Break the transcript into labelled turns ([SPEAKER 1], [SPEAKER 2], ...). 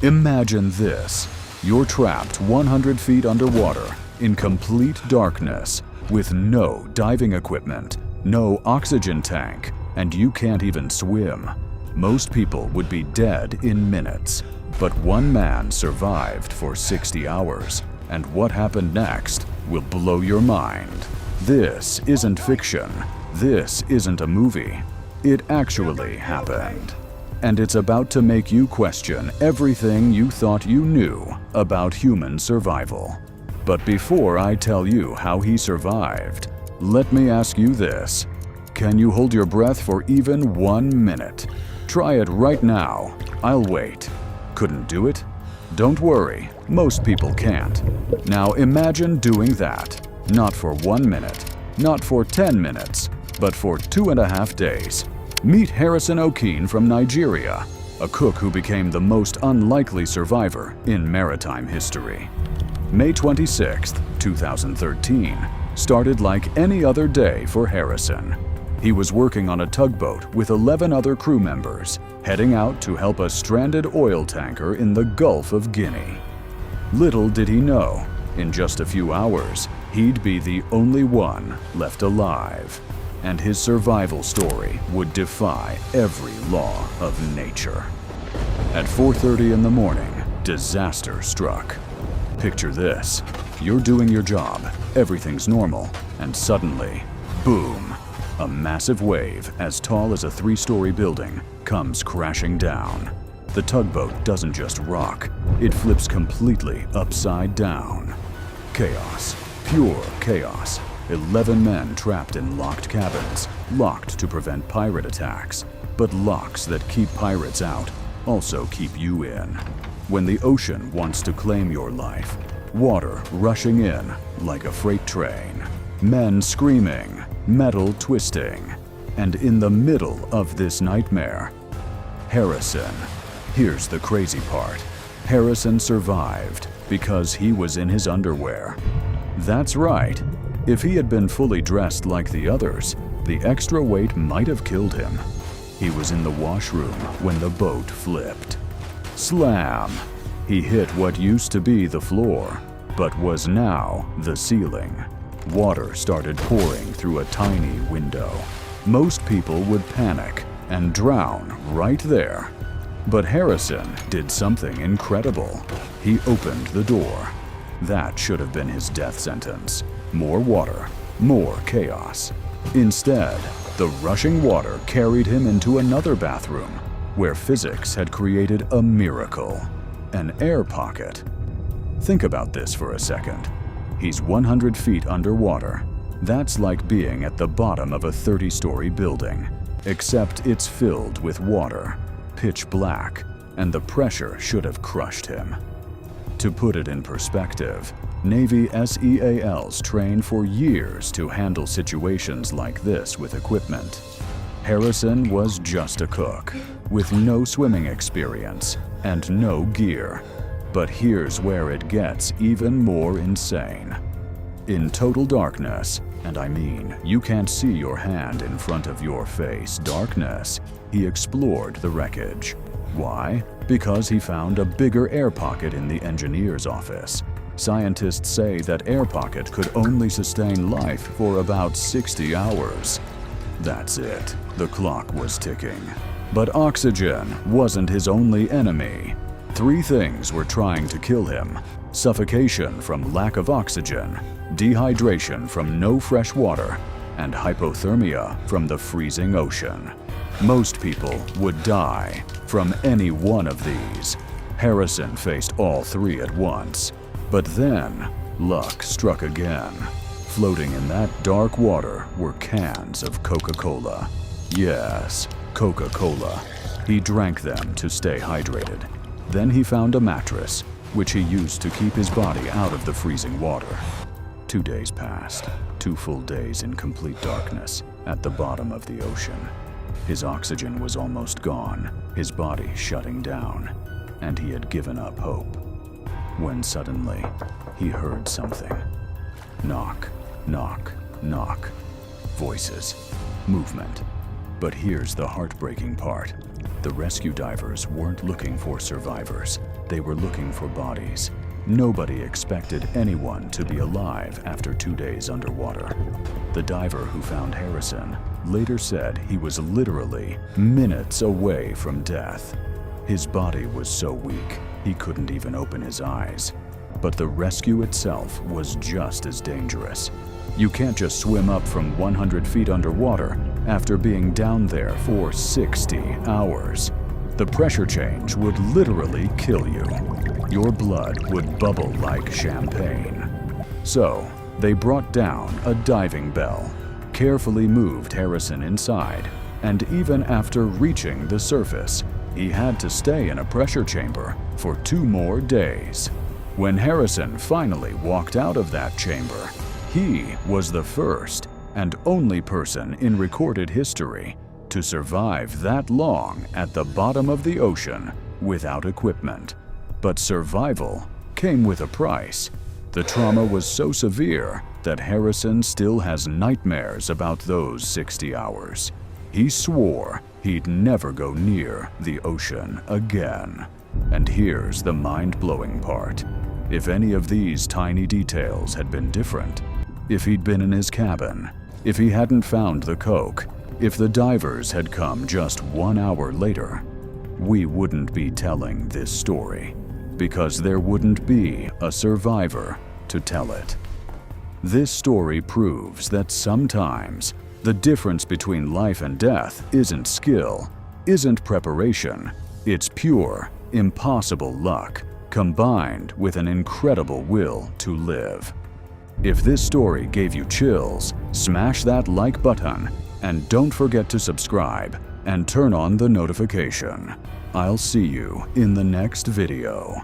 [SPEAKER 1] Imagine this. You're trapped 100 feet underwater in complete darkness with no diving equipment, no oxygen tank, and you can't even swim. Most people would be dead in minutes, but one man survived for 60 hours, and what happened next will blow your mind. This isn't fiction. This isn't a movie. It actually happened. And it's about to make you question everything you thought you knew about human survival. But before I tell you how he survived, let me ask you this. Can you hold your breath for even 1 minute? Try it right now. I'll wait. Couldn't do it? Don't worry, most people can't. Now imagine doing that. Not for 1 minute, not for 10 minutes, but for 2.5 days. Meet Harrison Okene from Nigeria, a cook who became the most unlikely survivor in maritime history. May 26, 2013, started like any other day for Harrison. He was working on a tugboat with 11 other crew members, heading out to help a stranded oil tanker in the Gulf of Guinea. Little did he know, in just a few hours, he'd be the only one left alive, and his survival story would defy every law of nature. At 4:30 in the morning, disaster struck. Picture this. You're doing your job, everything's normal, and suddenly, boom! A massive wave as tall as a 3-story building comes crashing down. The tugboat doesn't just rock, it flips completely upside down. Chaos, pure chaos. 11 men trapped in locked cabins, locked to prevent pirate attacks. But locks that keep pirates out also keep you in. When the ocean wants to claim your life, water rushing in like a freight train, men screaming, metal twisting, and in the middle of this nightmare, Harrison. Here's the crazy part. Harrison survived because he was in his underwear. That's right. If he had been fully dressed like the others, the extra weight might have killed him. He was in the washroom when the boat flipped. Slam! He hit what used to be the floor, but was now the ceiling. Water started pouring through a tiny window. Most people would panic and drown right there. But Harrison did something incredible. He opened the door. That should have been his death sentence. More water, more chaos. Instead, the rushing water carried him into another bathroom, where physics had created a miracle. An air pocket. Think about this for a second. He's 100 feet underwater. That's like being at the bottom of a 30-story building, except it's filled with water, pitch black, and the pressure should have crushed him. To put it in perspective, Navy SEALs train for years to handle situations like this with equipment. Harrison was just a cook, with no swimming experience and no gear. But here's where it gets even more insane. In total darkness, and I mean you can't see your hand in front of your face, darkness, he explored the wreckage. Why? Because he found a bigger air pocket in the engineer's office. Scientists say that air pocket could only sustain life for about 60 hours. That's it. The clock was ticking. But oxygen wasn't his only enemy. 3 things were trying to kill him: suffocation from lack of oxygen, dehydration from no fresh water, and hypothermia from the freezing ocean. Most people would die from any one of these. Harrison faced all 3 at once. But then, luck struck again. Floating in that dark water were cans of Coca-Cola. Yes, Coca-Cola. He drank them to stay hydrated. Then he found a mattress, which he used to keep his body out of the freezing water. 2 days passed, 2 full days in complete darkness at the bottom of the ocean. His oxygen was almost gone, his body shutting down, and he had given up hope. When suddenly, he heard something. Knock, knock, knock. Voices, movement. But here's the heartbreaking part. The rescue divers weren't looking for survivors. They were looking for bodies. Nobody expected anyone to be alive after 2 days underwater. The diver who found Harrison later said he was literally minutes away from death. His body was so weak, he couldn't even open his eyes. But the rescue itself was just as dangerous. You can't just swim up from 100 feet underwater after being down there for 60 hours. The pressure change would literally kill you. Your blood would bubble like champagne. So, they brought down a diving bell, carefully moved Harrison inside, and even after reaching the surface, he had to stay in a pressure chamber for 2 more days. When Harrison finally walked out of that chamber, he was the first and only person in recorded history to survive that long at the bottom of the ocean without equipment. But survival came with a price. The trauma was so severe that Harrison still has nightmares about those 60 hours. He swore he'd never go near the ocean again. And here's the mind-blowing part. If any of these tiny details had been different, if he'd been in his cabin, if he hadn't found the coke, if the divers had come just 1 hour later, we wouldn't be telling this story, because there wouldn't be a survivor to tell it. This story proves that sometimes the difference between life and death isn't skill, isn't preparation, it's pure, impossible luck, combined with an incredible will to live. If this story gave you chills, smash that like button and don't forget to subscribe and turn on the notification. I'll see you in the next video.